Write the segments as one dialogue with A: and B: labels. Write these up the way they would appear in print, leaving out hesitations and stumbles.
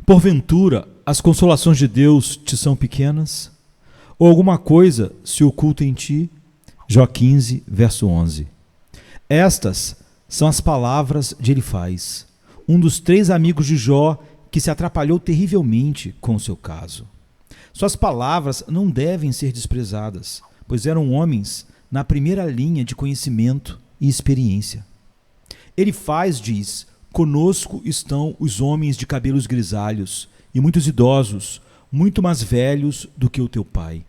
A: Porventura, as consolações de Deus te são pequenas? Ou alguma coisa se oculta em ti? Jó 15, verso 11. Estas são as palavras de Elifaz, um dos 3 amigos de Jó que se atrapalhou terrivelmente com o seu caso. Suas palavras não devem ser desprezadas, pois eram homens na primeira linha de conhecimento e experiência. Elifaz diz: conosco estão os homens de cabelos grisalhos e muitos idosos, muito mais velhos do que o teu pai.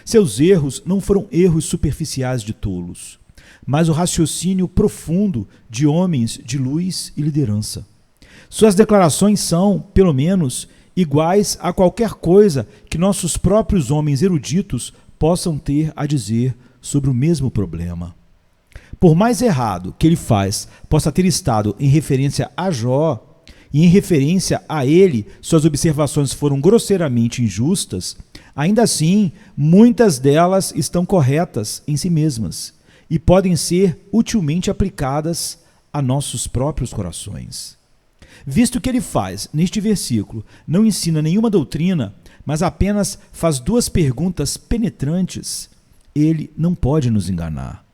A: Seus erros não foram erros superficiais de tolos, mas o raciocínio profundo de homens de luz e liderança. Suas declarações são, pelo menos, iguais a qualquer coisa que nossos próprios homens eruditos possam ter a dizer sobre o mesmo problema. Por mais errado que Elifaz possa ter estado em referência a Jó, e em referência a ele suas observações foram grosseiramente injustas, ainda assim, muitas delas estão corretas em si mesmas e podem ser utilmente aplicadas a nossos próprios corações. Visto que Elifaz, neste versículo, não ensina nenhuma doutrina, mas apenas faz 2 perguntas penetrantes, ele não pode nos enganar.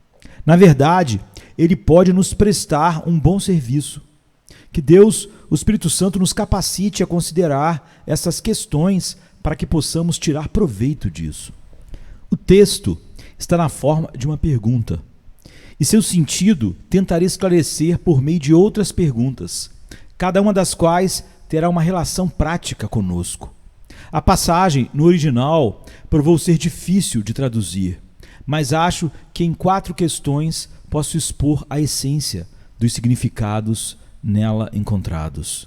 A: Na verdade, ele pode nos prestar um bom serviço. Que Deus, o Espírito Santo, nos capacite a considerar essas questões para que possamos tirar proveito disso. O texto está na forma de uma pergunta, e seu sentido tentarei esclarecer por meio de outras perguntas, cada uma das quais terá uma relação prática conosco. A passagem, no original, provou ser difícil de traduzir, mas acho que em 4 questões posso expor a essência dos significados nela encontrados.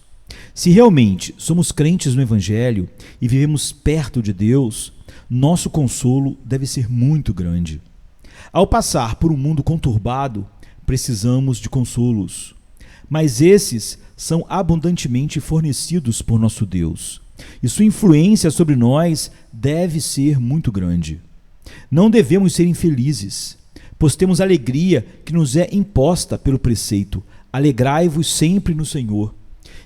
A: Se realmente somos crentes no Evangelho e vivemos perto de Deus, nosso consolo deve ser muito grande. Ao passar por um mundo conturbado, precisamos de consolos, mas esses são abundantemente fornecidos por nosso Deus, e sua influência sobre nós deve ser muito grande. Não devemos ser infelizes, pois temos alegria que nos é imposta pelo preceito: alegrai-vos sempre no Senhor.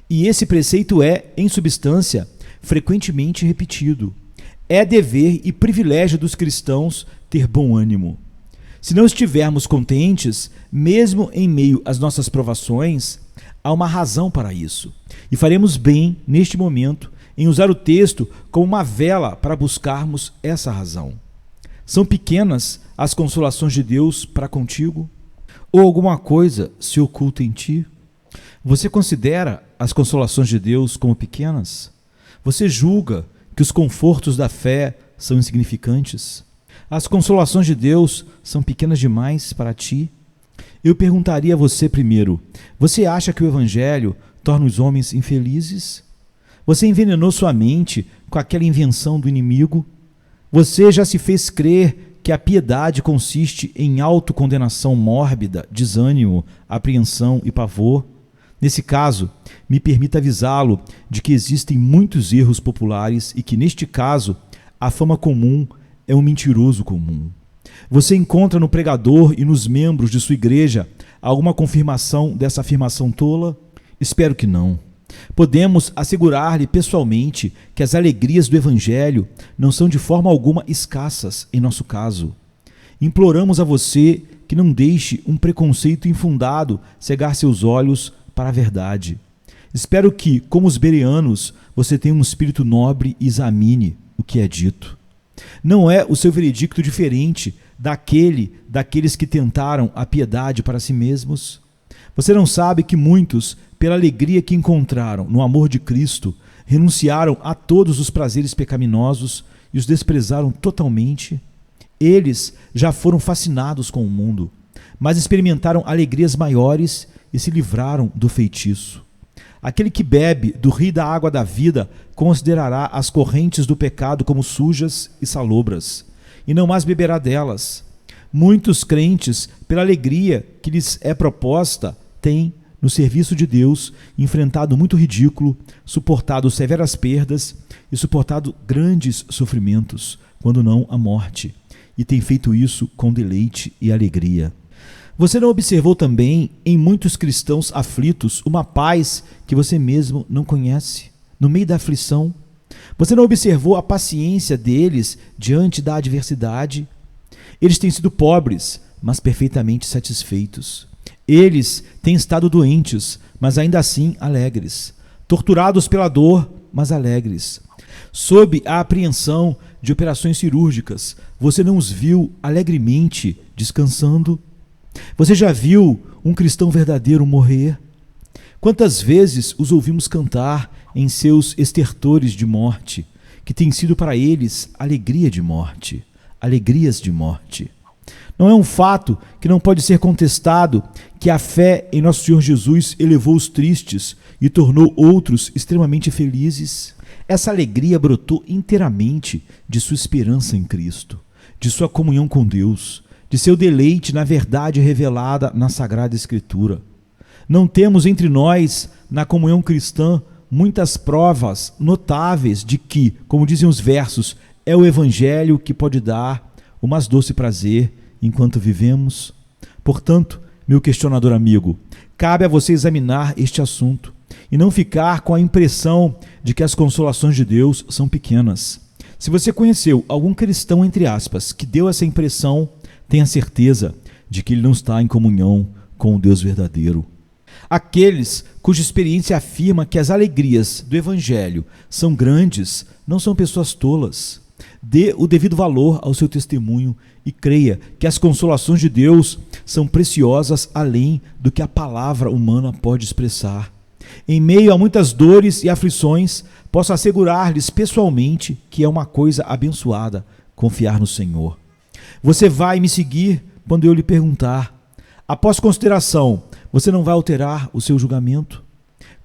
A: E esse preceito é, em substância, frequentemente repetido. É dever e privilégio dos cristãos ter bom ânimo. Se não estivermos contentes, mesmo em meio às nossas provações, há uma razão para isso. E faremos bem, neste momento, em usar o texto como uma vela para buscarmos essa razão. São pequenas as consolações de Deus para contigo? Ou alguma coisa se oculta em ti? Você considera as consolações de Deus como pequenas? Você julga que os confortos da fé são insignificantes? As consolações de Deus são pequenas demais para ti? Eu perguntaria a você primeiro: você acha que o Evangelho torna os homens infelizes? Você envenenou sua mente com aquela invenção do inimigo? Você já se fez crer que a piedade consiste em autocondenação mórbida, desânimo, apreensão e pavor? Nesse caso, me permita avisá-lo de que existem muitos erros populares e que, neste caso, a fama comum é um mentiroso comum. Você encontra no pregador e nos membros de sua igreja alguma confirmação dessa afirmação tola? Espero que não. Podemos assegurar-lhe pessoalmente que as alegrias do Evangelho não são de forma alguma escassas em nosso caso. Imploramos a você que não deixe um preconceito infundado cegar seus olhos para a verdade. Espero que, como os bereanos, você tenha um espírito nobre e examine o que é dito. Não é o seu veredicto diferente daqueles que tentaram a piedade para si mesmos? Você não sabe que muitos, pela alegria que encontraram no amor de Cristo, renunciaram a todos os prazeres pecaminosos e os desprezaram totalmente? Eles já foram fascinados com o mundo, mas experimentaram alegrias maiores e se livraram do feitiço. Aquele que bebe do rio da água da vida considerará as correntes do pecado como sujas e salobras, e não mais beberá delas. Muitos crentes, pela alegria que lhes é proposta, têm, no serviço de Deus, enfrentado muito ridículo, suportado severas perdas e suportado grandes sofrimentos, quando não a morte, e têm feito isso com deleite e alegria. Você não observou também em muitos cristãos aflitos uma paz que você mesmo não conhece? no meio da aflição? Você não observou a paciência deles diante da adversidade? Eles têm sido pobres, mas perfeitamente satisfeitos. Eles têm estado doentes, mas ainda assim alegres. Torturados pela dor, mas alegres. Sob a apreensão de operações cirúrgicas, você não os viu alegremente descansando? Você já viu um cristão verdadeiro morrer? Quantas vezes os ouvimos cantar em seus estertores de morte, que tem sido para eles alegria de morte, alegrias de morte. Não é um fato que não pode ser contestado que a fé em nosso Senhor Jesus elevou os tristes e tornou outros extremamente felizes. Essa alegria brotou inteiramente de sua esperança em Cristo, de sua comunhão com Deus, de seu deleite na verdade revelada na Sagrada Escritura. Não temos entre nós, na comunhão cristã, muitas provas notáveis de que, como dizem os versos, é o Evangelho que pode dar o mais doce prazer enquanto vivemos. Portanto, meu questionador amigo, cabe a você examinar este assunto e não ficar com a impressão de que as consolações de Deus são pequenas. Se você conheceu algum cristão, entre aspas, que deu essa impressão, tenha certeza de que ele não está em comunhão com o Deus verdadeiro. Aqueles cuja experiência afirma que as alegrias do Evangelho são grandes, não são pessoas tolas. Dê o devido valor ao seu testemunho e creia que as consolações de Deus são preciosas além do que a palavra humana pode expressar. Em meio a muitas dores e aflições, posso assegurar-lhes pessoalmente que é uma coisa abençoada confiar no Senhor. Você vai me seguir quando eu lhe perguntar. Após consideração, você não vai alterar o seu julgamento?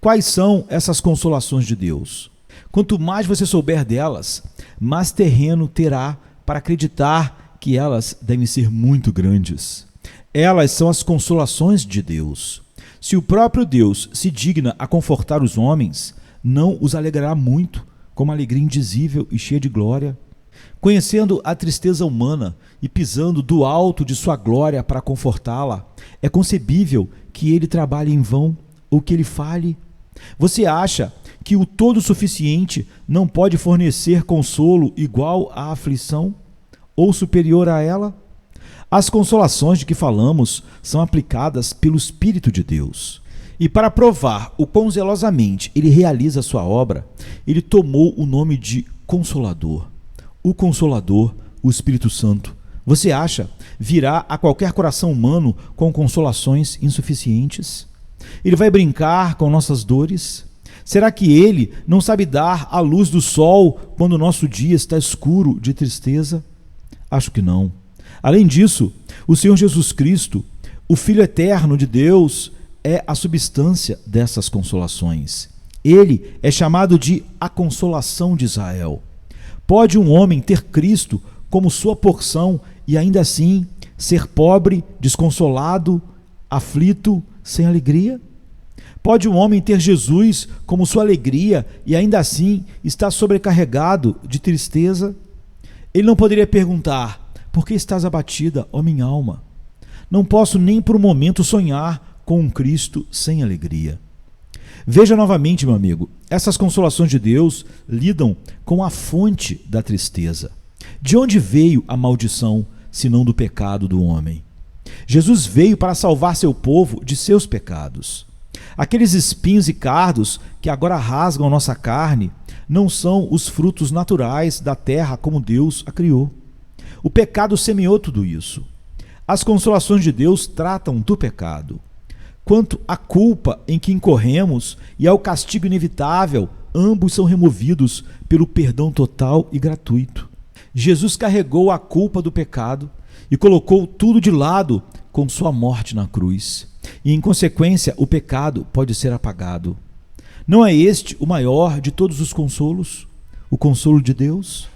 A: Quais são essas consolações de Deus? Quanto mais você souber delas, mais terreno terá para acreditar que elas devem ser muito grandes. Elas são as consolações de Deus. Se o próprio Deus se digna a confortar os homens, não os alegrará muito, com uma alegria indizível e cheia de glória? Conhecendo a tristeza humana e pisando do alto de sua glória para confortá-la, é concebível que ele trabalhe em vão ou que ele falhe? Você acha que o todo-suficiente não pode fornecer consolo igual à aflição ou superior a ela? As consolações de que falamos são aplicadas pelo Espírito de Deus. E para provar o quão zelosamente ele realiza a sua obra, ele tomou o nome de Consolador. O Consolador, o Espírito Santo, você acha, virá a qualquer coração humano com consolações insuficientes? Ele vai brincar com nossas dores? Será que ele não sabe dar a luz do sol quando o nosso dia está escuro de tristeza? Acho que não. Além disso, o Senhor Jesus Cristo, o Filho eterno de Deus, é a substância dessas consolações. Ele é chamado de a consolação de Israel. Pode um homem ter Cristo como sua porção e ainda assim ser pobre, desconsolado, aflito, sem alegria? Pode um homem ter Jesus como sua alegria e ainda assim estar sobrecarregado de tristeza? Ele não poderia perguntar: por que estás abatida, ó minha alma? Não posso nem por um momento sonhar com um Cristo sem alegria. Veja novamente, meu amigo, essas consolações de Deus lidam com a fonte da tristeza. De onde veio a maldição, senão do pecado do homem? Jesus veio para salvar seu povo de seus pecados. Aqueles espinhos e cardos que agora rasgam nossa carne não são os frutos naturais da terra como Deus a criou. O pecado semeou tudo isso. As consolações de Deus tratam do pecado. Quanto à culpa em que incorremos e ao castigo inevitável, ambos são removidos pelo perdão total e gratuito. Jesus carregou a culpa do pecado e colocou tudo de lado com sua morte na cruz. E, em consequência, o pecado pode ser apagado. Não é este o maior de todos os consolos? O consolo de Deus?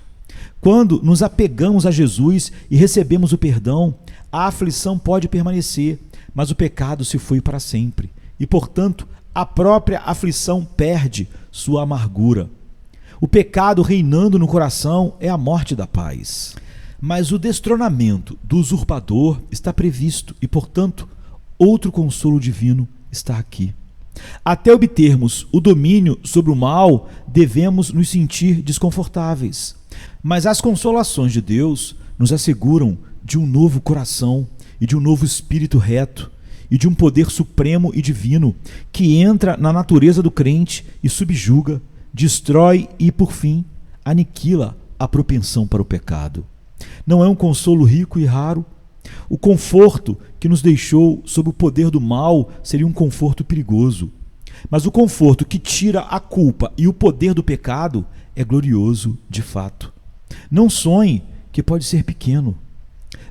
A: Quando nos apegamos a Jesus e recebemos o perdão, a aflição pode permanecer, mas o pecado se foi para sempre. E, portanto, a própria aflição perde sua amargura. O pecado reinando no coração é a morte da paz. Mas o destronamento do usurpador está previsto e, portanto, outro consolo divino está aqui. Até obtermos o domínio sobre o mal, devemos nos sentir desconfortáveis. Mas as consolações de Deus nos asseguram de um novo coração e de um novo espírito reto e de um poder supremo e divino que entra na natureza do crente e subjuga, destrói e, por fim, aniquila a propensão para o pecado. Não é um consolo rico e raro? O conforto que nos deixou sob o poder do mal seria um conforto perigoso. Mas o conforto que tira a culpa e o poder do pecado é glorioso de fato. Não sonhe que pode ser pequeno.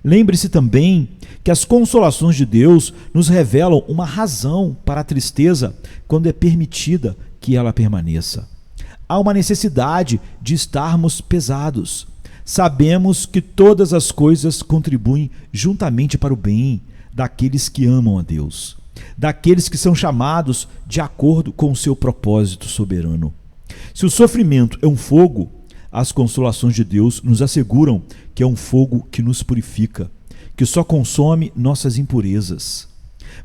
A: Lembre-se também que as consolações de Deus nos revelam uma razão para a tristeza quando é permitida que ela permaneça. Há uma necessidade de estarmos pesados. Sabemos que todas as coisas contribuem juntamente para o bem daqueles que amam a Deus, daqueles que são chamados de acordo com o seu propósito soberano. Se o sofrimento é um fogo, as consolações de Deus nos asseguram que é um fogo que nos purifica, que só consome nossas impurezas.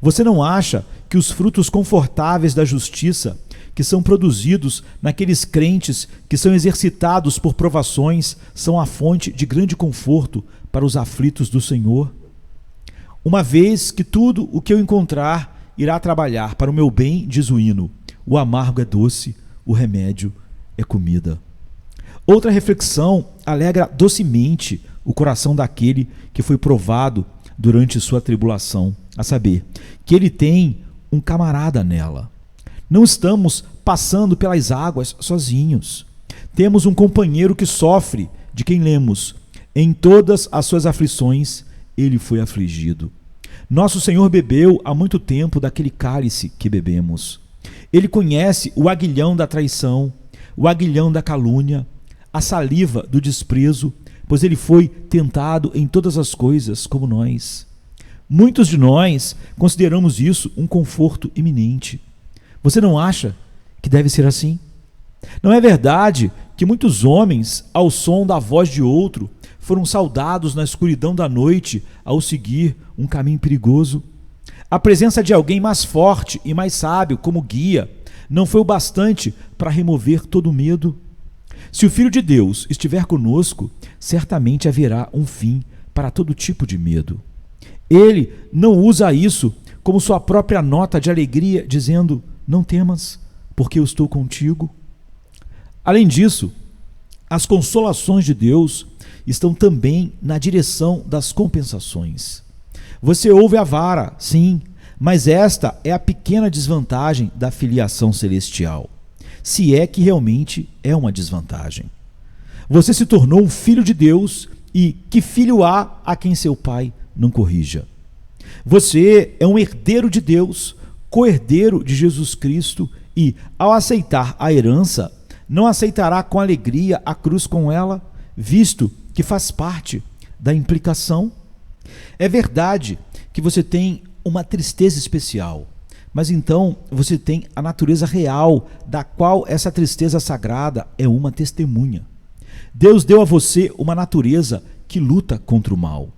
A: Você não acha que os frutos confortáveis da justiça que são produzidos naqueles crentes que são exercitados por provações são a fonte de grande conforto para os aflitos do Senhor? Uma vez que tudo o que eu encontrar irá trabalhar para o meu bem, diz o hino, o amargo é doce, o remédio é comida. Outra reflexão alegra docemente o coração daquele que foi provado durante sua tribulação, a saber, que ele tem um camarada nela. Não estamos passando pelas águas sozinhos. Temos um companheiro que sofre, de quem lemos, em todas as suas aflições, ele foi afligido. Nosso Senhor bebeu há muito tempo daquele cálice que bebemos. Ele conhece o aguilhão da traição, o aguilhão da calúnia, a saliva do desprezo, pois ele foi tentado em todas as coisas como nós. Muitos de nós consideramos isso um conforto iminente. Você não acha que deve ser assim? Não é verdade que muitos homens, ao som da voz de outro, foram saudados na escuridão da noite ao seguir um caminho perigoso? A presença de alguém mais forte e mais sábio como guia não foi o bastante para remover todo o medo? Se o Filho de Deus estiver conosco, certamente haverá um fim para todo tipo de medo. Ele não usa isso como sua própria nota de alegria, dizendo: não temas, porque eu estou contigo. Além disso, as consolações de Deus estão também na direção das compensações. Você ouve a vara, sim, mas esta é a pequena desvantagem da filiação celestial, se é que realmente é uma desvantagem. Você se tornou um filho de Deus e que filho há a quem seu pai não corrija? Você é um herdeiro de Deus, co-herdeiro de Jesus Cristo e, ao aceitar a herança, não aceitará com alegria a cruz com ela, visto que faz parte da implicação? É verdade que você tem uma tristeza especial, mas então você tem a natureza real, da qual essa tristeza sagrada é uma testemunha. Deus deu a você uma natureza que luta contra o mal.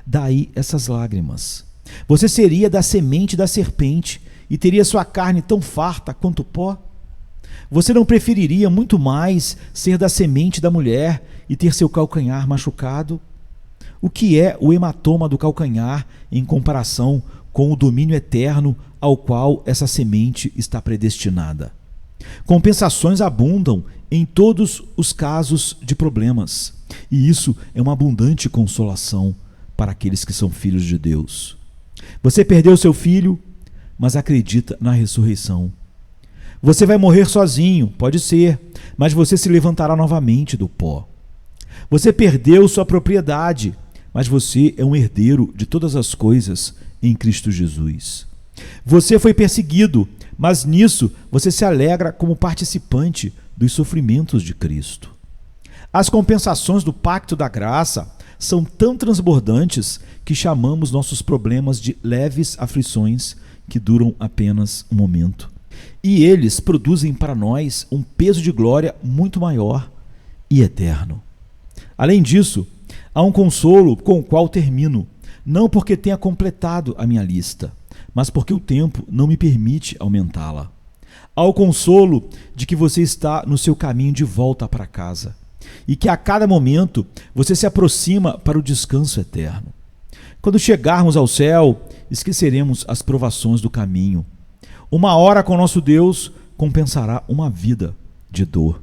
A: Daí essas lágrimas. Você seria da semente da serpente e teria sua carne tão farta quanto pó? Você não preferiria muito mais ser da semente da mulher e ter seu calcanhar machucado? O que é o hematoma do calcanhar em comparação com o domínio eterno ao qual essa semente está predestinada? Compensações abundam em todos os casos de problemas, e isso é uma abundante consolação para aqueles que são filhos de Deus. Você perdeu seu filho, mas acredita na ressurreição. Você vai morrer sozinho, pode ser, mas você se levantará novamente do pó. Você perdeu sua propriedade, mas você é um herdeiro de todas as coisas em Cristo Jesus. Você foi perseguido, mas nisso você se alegra como participante dos sofrimentos de Cristo. As compensações do pacto da graça são tão transbordantes que chamamos nossos problemas de leves aflições que duram apenas um momento. E eles produzem para nós um peso de glória muito maior e eterno. Além disso, há um consolo com o qual termino, não porque tenha completado a minha lista, mas porque o tempo não me permite aumentá-la. Há o consolo de que você está no seu caminho de volta para casa e que a cada momento você se aproxima para o descanso eterno. Quando chegarmos ao céu, esqueceremos as provações do caminho. Uma hora com nosso Deus compensará uma vida de dor.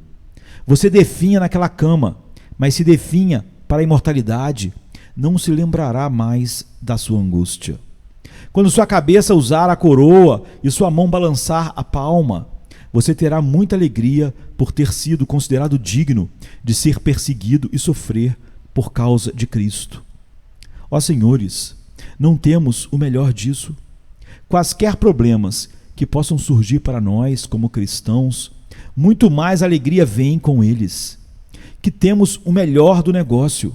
A: Você definha naquela cama, mas se definha para a imortalidade, não se lembrará mais da sua angústia. Quando sua cabeça usar a coroa e sua mão balançar a palma, você terá muita alegria por ter sido considerado digno de ser perseguido e sofrer por causa de Cristo. Ó senhores, não temos o melhor disso? Quaisquer problemas que possam surgir para nós como cristãos, muito mais alegria vem com eles. Que temos o melhor do negócio.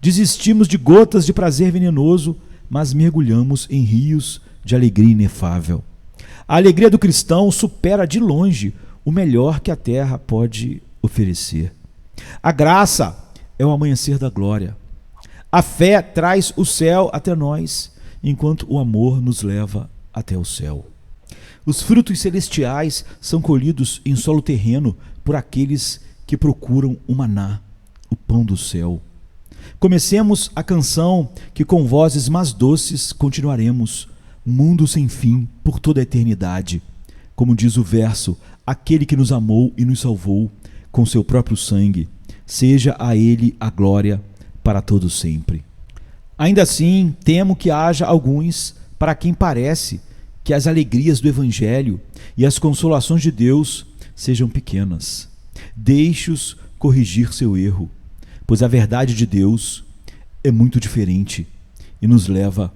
A: Desistimos de gotas de prazer venenoso, mas mergulhamos em rios de alegria inefável. A alegria do cristão supera de longe o melhor que a terra pode oferecer. A graça é o amanhecer da glória. A fé traz o céu até nós, enquanto o amor nos leva até o céu. Os frutos celestiais são colhidos em solo terreno por aqueles que procuram o maná, o pão do céu. Comecemos a canção que com vozes mais doces continuaremos, mundo sem fim por toda a eternidade. Como diz o verso, aquele que nos amou e nos salvou com seu próprio sangue, seja a ele a glória para todo sempre. Ainda assim, temo que haja alguns para quem parece que as alegrias do Evangelho e as consolações de Deus sejam pequenas. Deixe-os corrigir seu erro, pois a verdade de Deus é muito diferente e nos leva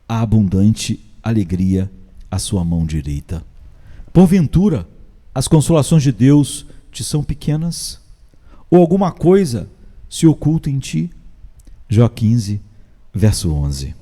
A: à abundante alegria à sua mão direita. Porventura, as consolações de Deus te são pequenas? Ou alguma coisa se oculta em ti? Jó 15, verso 11.